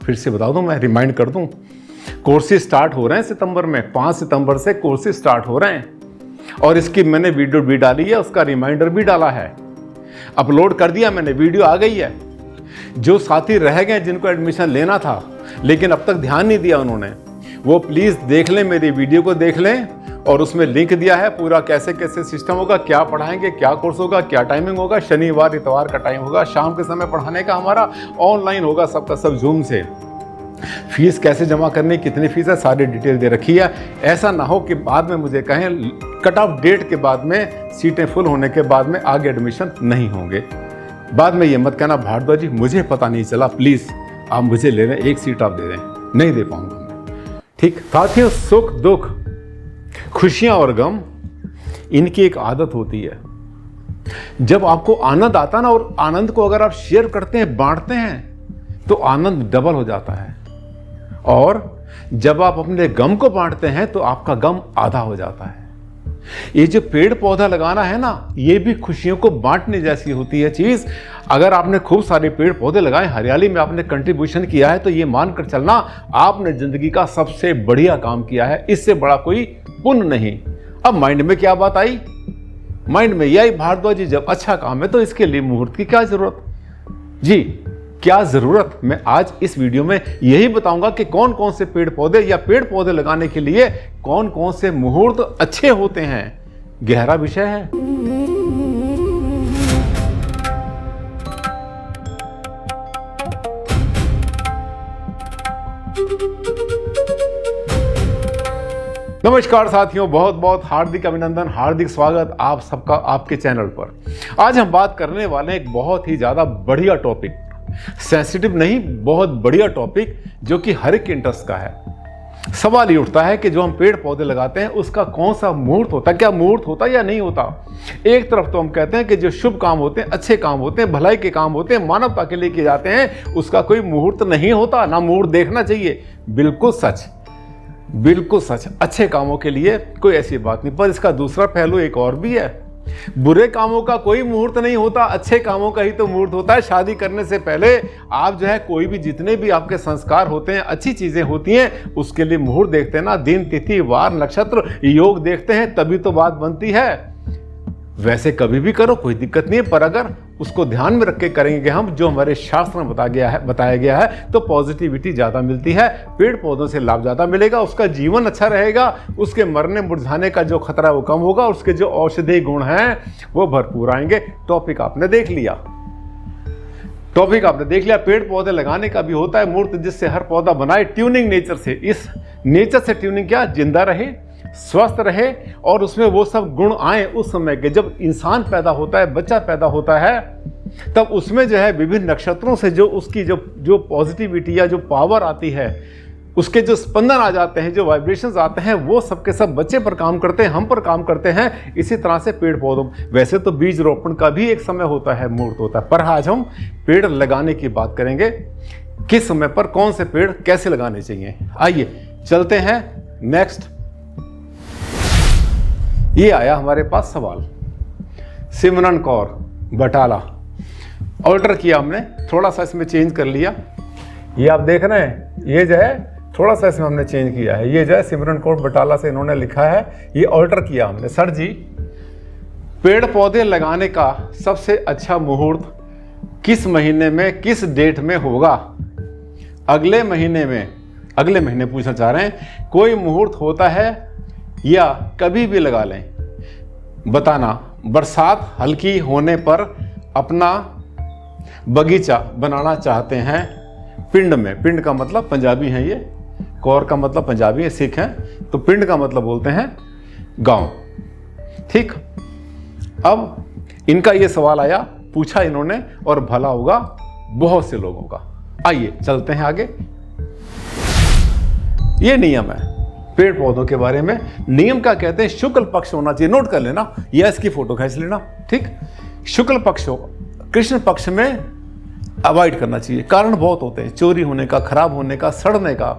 फिर से बता दूं, मैं रिमाइंड कर दूं, कोर्सेज स्टार्ट हो रहे हैं सितंबर में। 5 सितंबर से कोर्सेज स्टार्ट हो रहे हैं और इसकी मैंने वीडियो भी डाली है, उसका रिमाइंडर भी डाला है, अपलोड कर दिया मैंने, वीडियो आ गई है। जो साथी रह गए जिनको एडमिशन लेना था लेकिन अब तक ध्यान नहीं दिया उन्होंने, वो प्लीज़ देख लें, मेरी वीडियो को देख लें और उसमें लिंक दिया है पूरा, कैसे कैसे सिस्टम होगा, क्या पढ़ाएंगे, क्या कोर्स होगा, क्या टाइमिंग होगा। शनिवार इतवार का टाइम होगा, शाम के समय पढ़ाने का हमारा, ऑनलाइन होगा सबका सब जूम से। फीस कैसे जमा करनी, कितनी फीस है, सारी डिटेल दे रखी है। ऐसा ना हो कि बाद में मुझे कहें कट ऑफ डेट के बाद में, सीटें फुल होने के बाद में आगे एडमिशन नहीं होंगे। बाद में ये मत कहना भारद्वाज जी मुझे पता नहीं चला, प्लीज़ आप मुझे ले लें, एक सीट आप दे दें, नहीं दे पाऊंगा मैं। ठीक साथियों, सुख दुख, खुशियां और गम, इनकी एक आदत होती है। जब आपको आनंद आता ना, और आनंद को अगर आप शेयर करते हैं, बांटते हैं, तो आनंद डबल हो जाता है। और जब आप अपने गम को बांटते हैं तो आपका गम आधा हो जाता है। ये जो पेड़ पौधा लगाना है ना, ये भी खुशियों को बांटने जैसी होती है चीज। अगर आपने खूब सारे पेड़ पौधे लगाए, हरियाली में आपने कंट्रीब्यूशन किया है, तो ये मानकर चलना आपने जिंदगी का सबसे बढ़िया काम किया है। इससे बड़ा कोई पुण्य नहीं। अब माइंड में क्या बात आई? माइंड में यही, भारद्वाज जी जब अच्छा काम है तो इसके लिए मुहूर्त की क्या जरूरत जी, क्या जरूरत? मैं आज इस वीडियो में यही बताऊंगा कि कौन कौन से पेड़ पौधे या पेड़ पौधे लगाने के लिए कौन कौन से मुहूर्त अच्छे होते हैं। गहरा विषय है। नमस्कार साथियों, बहुत बहुत हार्दिक अभिनंदन, हार्दिक स्वागत आप सबका आपके चैनल पर। आज हम बात करने वाले हैं एक बहुत ही ज्यादा बढ़िया टॉपिक, सेंसिटिव नहीं, बहुत बढ़िया टॉपिक, जो कि हर एक इंटरेस्ट का है। सवाल ये उठता है कि जो हम पेड़ पौधे लगाते हैं उसका कौन सा मुहूर्त होता है, क्या मुहूर्त होता है या नहीं होता। एक तरफ तो हम कहते हैं कि जो शुभ काम होते हैं, अच्छे काम होते हैं, भलाई के काम होते हैं, मानवता के लिए किए जाते हैं, उसका कोई मुहूर्त नहीं होता, ना मुहूर्त देखना चाहिए। बिल्कुल सच, बिल्कुल सच। अच्छे कामों के लिए कोई ऐसी बात नहीं, पर इसका दूसरा पहलू एक और भी है। बुरे कामों का कोई मुहूर्त नहीं होता, अच्छे कामों का ही तो मुहूर्त होता है। शादी करने से पहले आप जो है, कोई भी जितने भी आपके संस्कार होते हैं, अच्छी चीजें होती हैं, उसके लिए मुहूर्त देखते हैं ना, दिन तिथि वार नक्षत्र योग देखते हैं, तभी तो बात बनती है। वैसे कभी भी करो, कोई दिक्कत नहीं है, पर अगर उसको ध्यान में रख के करेंगे हम, जो हमारे शास्त्र में बताया गया है, तो पॉजिटिविटी ज़्यादा मिलती है, पेड़ पौधों से लाभ ज़्यादा मिलेगा, उसका जीवन अच्छा रहेगा, उसके मरने मुरझाने का जो खतरा है वो कम होगा, उसके जो औषधीय गुण हैं वो भरपूर आएंगे। टॉपिक आपने देख लिया, पेड़ पौधे लगाने का भी होता है मुहूर्त, जिससे हर पौधा बनाए ट्यूनिंग नेचर से। इस नेचर से ट्यूनिंग क्या, जिंदा रहे, स्वस्थ रहे, और उसमें वो सब गुण आए उस समय के। जब इंसान पैदा होता है, बच्चा पैदा होता है, तब उसमें जो है विभिन्न नक्षत्रों से जो उसकी जो पॉजिटिविटी या जो पावर आती है, उसके जो स्पंदन आ जाते हैं, जो वाइब्रेशंस आते हैं, वो सबके सब बच्चे पर काम करते हैं, हम पर काम करते हैं। इसी तरह से पेड़ पौधों, वैसे तो बीज रोपण का भी एक समय होता है, मुहूर्त होता है, पर आज हम पेड़ लगाने की बात करेंगे। किस समय पर कौन से पेड़ कैसे लगाने चाहिए, आइए चलते हैं नेक्स्ट। ये आया हमारे पास सवाल, सिमरन कौर बटाला, ऑल्टर किया हमने, थोड़ा सा इसमें चेंज कर लिया। ये आप देख रहे हैं, ये जो है थोड़ा सा इसमें हमने चेंज किया है। ये जो है सिमरन कौर बटाला से इन्होंने लिखा है, ये ऑल्टर किया हमने। सर जी, पेड़ पौधे लगाने का सबसे अच्छा मुहूर्त किस महीने में, किस डेट में होगा? अगले महीने पूछना चाह रहे हैं, कोई मुहूर्त होता है या कभी भी लगा लें, बताना। बरसात हल्की होने पर अपना बगीचा बनाना चाहते हैं पिंड में। पिंड का मतलब पंजाबी है, ये कौर का मतलब पंजाबी है, सिख हैं, तो पिंड का मतलब बोलते हैं गांव। ठीक, अब इनका ये सवाल आया, पूछा इन्होंने, और भला होगा बहुत से लोगों का। आइए चलते हैं आगे। ये नियम है पेड़ पौधों के बारे में। नियम क्या कहते हैं? शुक्ल पक्ष होना चाहिए, नोट कर लेना या इसकी फोटो खींच लेना। ठीक, शुक्ल पक्ष हो, कृष्ण पक्ष में अवॉइड करना चाहिए। कारण बहुत होते हैं, चोरी होने का, खराब होने का, सड़ने का,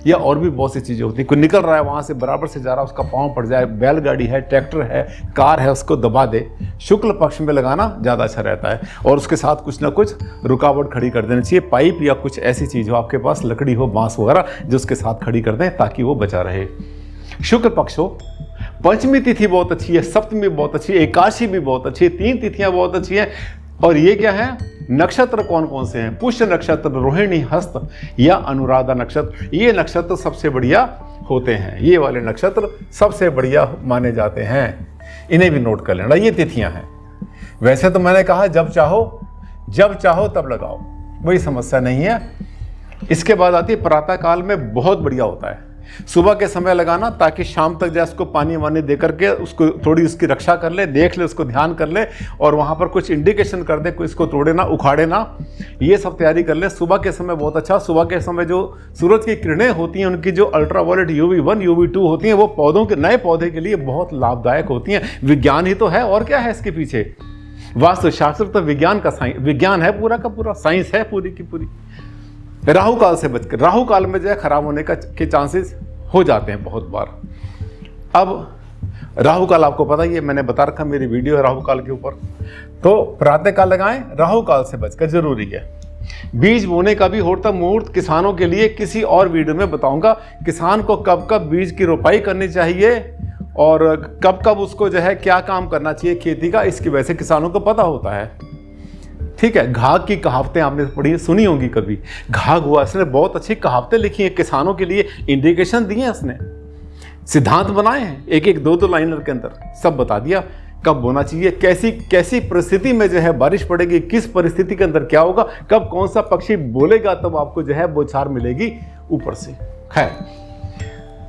या और भी बहुत सी चीज़ें होती हैं। कोई निकल रहा है वहाँ से, बराबर से जा रहा है, उसका पाँव पड़ जाए, बैलगाड़ी है, ट्रैक्टर है, कार है, उसको दबा दे, शुक्ल पक्ष में लगाना ज़्यादा अच्छा रहता है। और उसके साथ कुछ ना कुछ रुकावट खड़ी कर देनी चाहिए, पाइप या कुछ ऐसी चीज़ हो आपके पास, लकड़ी हो, बांस वगैरह, जो उसके साथ खड़ी कर दें ताकि वो बचा रहे। शुक्ल पक्ष हो, पंचमी तिथि बहुत अच्छी है, सप्तमी बहुत अच्छी है, एकादशी भी बहुत अच्छी है, 3 तिथियां बहुत अच्छी हैं। और ये क्या है, नक्षत्र कौन कौन से हैं? पुष्य नक्षत्र, रोहिणी, हस्त या अनुराधा नक्षत्र, ये नक्षत्र सबसे बढ़िया होते हैं। ये वाले नक्षत्र सबसे बढ़िया माने जाते हैं, इन्हें भी नोट कर लेना। ये तिथियां हैं। वैसे तो मैंने कहा जब चाहो तब लगाओ, वही समस्या नहीं है। इसके बाद आती है प्रातः काल में, बहुत बढ़िया होता है सुबह के समय लगाना, ताकि शाम तक जैसे उसको पानी वानी दे करके उसको थोड़ी उसकी रक्षा कर ले, देख ले, उसको ध्यान कर ले, और वहाँ पर कुछ इंडिकेशन कर दे, कोई इसको तोड़े ना, उखाड़े ना, ये सब तैयारी कर ले। सुबह के समय बहुत अच्छा। सुबह के समय जो सूरज की किरणें होती हैं, उनकी जो अल्ट्रावायलेट UV1 UV2 होती हैं, वो पौधों के, नए पौधे के लिए बहुत लाभदायक होती हैं। विज्ञान ही तो है, और क्या है इसके पीछे। वास्तुशास्त्र तो विज्ञान का विज्ञान है, पूरा का पूरा साइंस है, पूरी की पूरी। राहु काल से बचकर, राहु काल में जो है खराब होने के चांसेस हो जाते हैं बहुत बार। अब राहु काल आपको पता ही है, मैंने बता रखा, मेरी वीडियो है राहु काल के ऊपर। तो प्रातः काल लगाएं, राहु काल से बचकर, जरूरी है। बीज बोने का भी होता मुहूर्त किसानों के लिए, किसी और वीडियो में बताऊंगा किसान को कब कब बीज की रोपाई करनी चाहिए और कब कब उसको जो है क्या काम करना चाहिए खेती का, इसकी वजह से किसानों को पता होता है। ठीक है। घाघ की कहावतें आपने पढ़ी सुनी होंगी कभी, घाघ हुआ, इसने बहुत अच्छी कहावतें लिखी हैं किसानों के लिए, इंडिकेशन दिए हैं उसने, सिद्धांत बनाए हैं, एक एक दो लाइनर के अंदर सब बता दिया कब बोना चाहिए, कैसी कैसी परिस्थिति में जो है बारिश पड़ेगी, किस परिस्थिति के अंदर क्या होगा, कब कौन सा पक्षी बोलेगा, तब आपको जो है बौछार मिलेगी ऊपर से। खैर,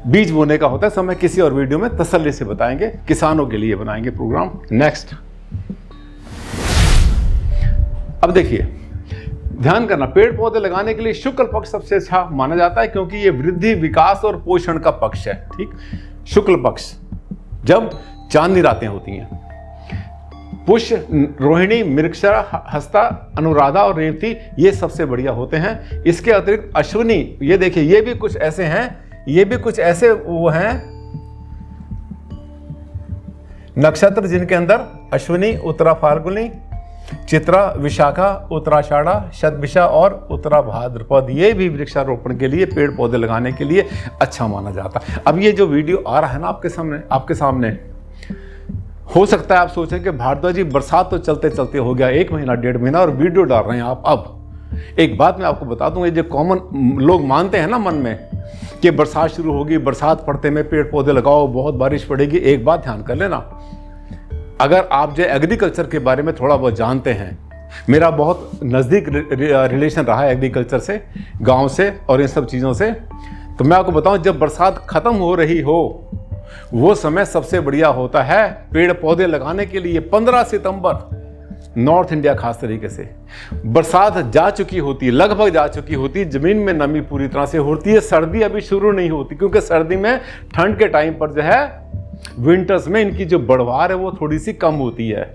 बीज बोने का होता है समय, किसी और वीडियो में तसल्ली से बताएंगे, किसानों के लिए बनाएंगे प्रोग्राम। नेक्स्ट, अब देखिए, ध्यान करना, पेड़ पौधे लगाने के लिए शुक्ल पक्ष सबसे अच्छा माना जाता है, क्योंकि ये वृद्धि, विकास और पोषण का पक्ष है। ठीक, शुक्ल पक्ष जब चांदनी रातें होती हैं। पुष्य, रोहिणी, मृगशिरा, हस्ता, अनुराधा और रेवती, ये सबसे बढ़िया होते हैं। इसके अतिरिक्त अश्विनी, ये देखिए, ये भी कुछ ऐसे हैं, ये भी कुछ ऐसे वो हैं नक्षत्र जिनके अंदर अश्विनी, उत्तरा फाल्गुनी, चित्रा, विशाखा, उत्तराषाढ़ा, शतभिषा और उत्तरा भाद्रपद, ये भी वृक्षारोपण के लिए, पेड़ पौधे लगाने के लिए अच्छा माना जाता है। अब ये जो वीडियो आ रहा है ना आपके सामने, हो सकता है आप सोचें कि भारद्वाज जी बरसात तो चलते चलते हो गया 1 महीना 1.5 महीना और वीडियो डाल रहे हैं आप। अब एक बात मैं आपको बता दूं, ये जो कॉमन लोग मानते हैं ना मन में कि बरसात शुरू होगी, बरसात पड़ते में पेड़ पौधे लगाओ, बहुत बारिश पड़ेगी, एक बात ध्यान कर लेना, अगर आप जो एग्रीकल्चर के बारे में थोड़ा बहुत जानते हैं, मेरा बहुत नज़दीक रिलेशन रहा है एग्रीकल्चर से, गांव से और इन सब चीज़ों से, तो मैं आपको बताऊं, जब बरसात ख़त्म हो रही हो, वो समय सबसे बढ़िया होता है पेड़ पौधे लगाने के लिए। 15 सितंबर नॉर्थ इंडिया खास तरीके से बरसात जा चुकी होती है, लगभग जा चुकी होती है, ज़मीन में नमी पूरी तरह से होती है, सर्दी अभी शुरू नहीं होती, क्योंकि सर्दी में ठंड के टाइम पर जो है, विंटर्स में इनकी जो बढ़वार है वो थोड़ी सी कम होती है।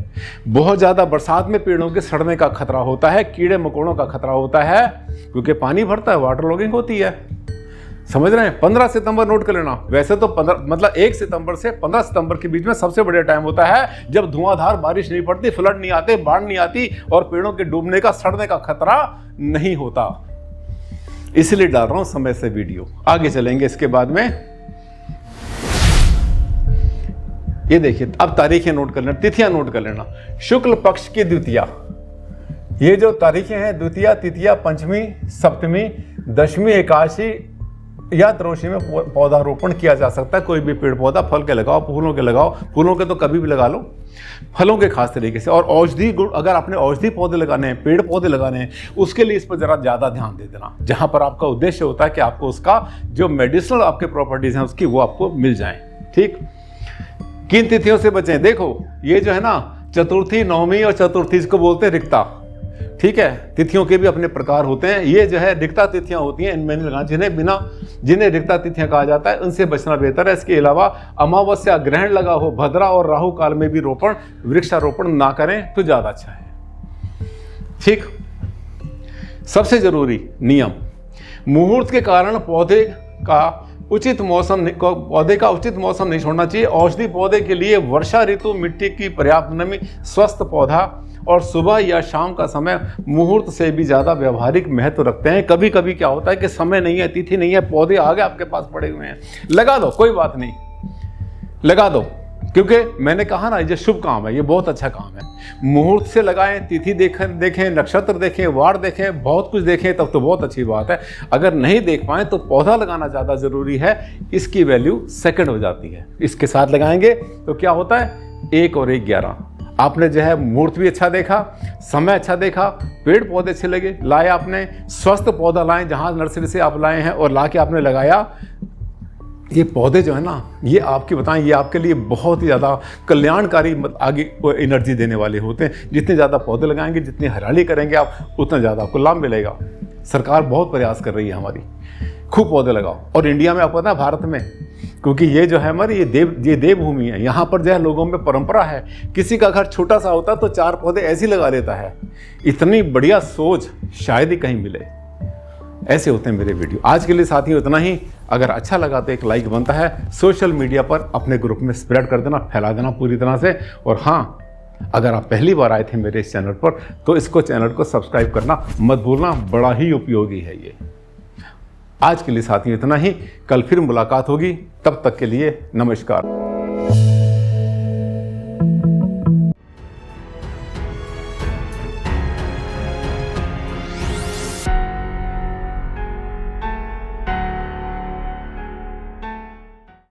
बहुत ज़्यादा बरसात में पेड़ों के सड़ने का खतरा होता है, कीड़े मकोड़ों का खतरा होता है, क्योंकि पानी भरता है, वाटर लॉगिंग होती है। समझ रहे हैं? 15 सितंबर नोट कर लेना। वैसे तो 1 सितंबर से 15 सितंबर के बीच में सबसे बढ़िया टाइम होता है, जब धुआंधार बारिश नहीं पड़ती, फ्लड नहीं आते, बाढ़ नहीं आती और पेड़ों के डूबने का, सड़ने का खतरा नहीं होता। इसलिए डाल रहा हूं समय से वीडियो। आगे चलेंगे इसके बाद में। ये देखिए, अब तारीखें नोट कर लेना, तिथियां नोट कर लेना। शुक्ल पक्ष की द्वितीया, ये जो तारीखें हैं, द्वितीया, तृतीया, पंचमी, सप्तमी, दशमी, एकादशी या त्रयोदशी में पौधारोपण किया जा सकता है। कोई भी पेड़ पौधा, फल के लगाओ, फूलों के लगाओ, फूलों के तो कभी भी लगा लो, फलों के खास तरीके से। और औषधि गुण, अगर आपने औषधि पौधे लगाने हैं, पेड़ पौधे लगाने हैं, उसके लिए इस पर जरा ज़्यादा ध्यान दे देना, जहाँ पर आपका उद्देश्य होता है कि आपको उसका जो मेडिसिनल आपके प्रॉपर्टीज़ हैं उसकी, वो आपको मिल जाएँ। ठीक, किन तिथियों से बचें? देखो, ये जो है ना, चतुर्थी, नवमी और चतुर्थी, इसको बोलते हैं रिक्ता। ठीक है, तिथियों के भी अपने प्रकार होते हैं। ये जो है रिक्ता तिथियां होती हैं, इनमें नहीं लगाना, जिन्हें रिक्ता तिथियां कहा जाता है, उनसे बचना बेहतर है। इसके अलावा अमावस्या, ग्रहण लगा हो, भद्रा और राहु काल में भी वृक्षारोपण ना करें तो ज्यादा अच्छा है। ठीक, सबसे जरूरी नियम, मुहूर्त के कारण पौधे का उचित मौसम पौधे का उचित मौसम नहीं छोड़ना चाहिए। औषधि पौधे के लिए वर्षा ऋतु, मिट्टी की पर्याप्त नमी, स्वस्थ पौधा और सुबह या शाम का समय मुहूर्त से भी ज़्यादा व्यवहारिक महत्व रखते हैं। कभी कभी क्या होता है कि समय नहीं है, तिथि नहीं है, पौधे आगे आपके पास पड़े हुए हैं, लगा दो, कोई बात नहीं, लगा दो, क्योंकि मैंने कहा ना ये शुभ काम है, ये बहुत अच्छा काम है। मुहूर्त से लगाएं, तिथि देखें, नक्षत्र देखें, वार देखें, बहुत कुछ देखें, तब तो बहुत अच्छी बात है। अगर नहीं देख पाएं तो पौधा लगाना ज़्यादा ज़रूरी है, इसकी वैल्यू सेकंड हो जाती है। इसके साथ लगाएंगे तो क्या होता है, 1 और 1 11। आपने जो है मुहूर्त भी अच्छा देखा, समय अच्छा देखा, पेड़ पौधे अच्छे लगे, लाए आपने, स्वस्थ पौधा लाएं जहाँ नर्सरी से आप लाए हैं और ला के आपने लगाया। ये पौधे जो है ना, ये आपकी बताएं, ये आपके लिए बहुत ही ज़्यादा कल्याणकारी आगे एनर्जी देने वाले होते हैं। जितने ज़्यादा पौधे लगाएंगे, जितनी हरियाली करेंगे आप, उतना ज़्यादा आपको लाभ मिलेगा। सरकार बहुत प्रयास कर रही है हमारी, खूब पौधे लगाओ। और इंडिया में आपको पता है, भारत में, क्योंकि ये जो है हमारी ये देवभूमि है, यहाँ पर जो है लोगों में परंपरा है, किसी का घर छोटा सा होता तो 4 पौधे ऐसे ही लगा लेता है। इतनी बढ़िया सोच शायद ही कहीं मिले। ऐसे होते हैं मेरे वीडियो। आज के लिए साथियों इतना ही। अगर अच्छा लगा तो एक लाइक बनता है, सोशल मीडिया पर अपने ग्रुप में स्प्रेड कर देना, फैला देना पूरी तरह से। और हाँ, अगर आप पहली बार आए थे मेरे इस चैनल पर तो इसको चैनल को सब्सक्राइब करना मत भूलना, बड़ा ही उपयोगी है ये। आज के लिए साथियों इतना ही, कल फिर मुलाकात होगी, तब तक के लिए नमस्कार।